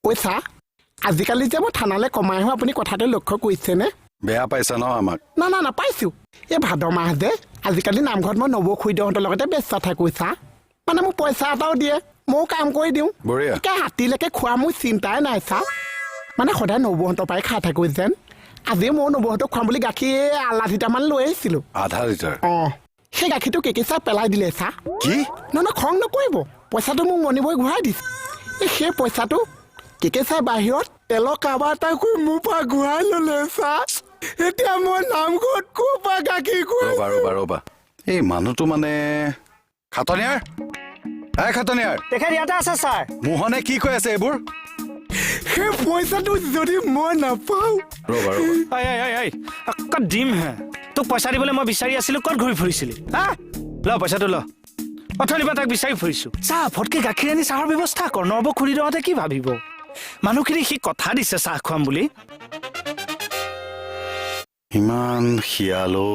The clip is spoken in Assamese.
পইচা আজিকালি যে মই থানালৈ কমাই আহোঁ আপুনি কথাটো লক্ষ্য কৰিছেনে বেয়া পাইছা ন আমাক না পাইছোঁ এই ভাদ মাহ যে আজিকালি নামঘৰত মই নবৌ খুৰীদেউহঁতৰ লগতে ব্যস্ত থাকোঁ চা মানে মোক পইচা এটাও দিয়ে ময়ো কাম কৰি দিওঁ বঢ়িয়া এতিয়া ৰাতিলৈকে খোৱা মোৰ চিন্তাই নাই চা মানে সদায় নবৌহঁতৰ পৰাই খাই থাকোঁ যেন আজি ময়ো নবৌহঁতক খুৱাম বুলি গাখীৰ আধা লিটাৰমান লৈ আহিছিলোঁ আধা লিটাৰ অঁ সেই গাখীৰটো কেঁচা পেলাই দিলে চা কি নহয় খং নকৰিব পইচাটো মোক মণিবই ঘূৰাই দিছে সেই পইচাটো কেঁচাই বাহিৰত তেলৰ কাৰোবাৰ এটা কৰি মোৰ পৰা ঘূৰাই ল'লে চা এতিয়া মই নামঘৰত ক'ৰ পৰা গাখীৰ ৰ'বা এই মানুহটো মানে খাটনিয়াৰ খাটনিয়াৰ তেখেত ইয়াতে আছে ছাৰ মোহনে কি কৈ আছে এইবোৰ সেই পইচাটো যদি মই নাপাওঁ ৰ'বা ক'ত দিম হে তোক পইচা দিবলৈ মই বিচাৰি আছিলো ক'ত ঘূৰি ফুৰিছিলি হা ল পইচাটো ল অথনিবা তাক বিচাৰি ফুৰিছো চাহ ফটকে গাখীৰ আনি চাহৰ ব্যৱস্থা কৰ নব খুৰীদেউহঁতে কি ভাবিব মানুহখিনি সি কথা দিছে চাহ খুৱাম বুলি ইমান শিয়ালো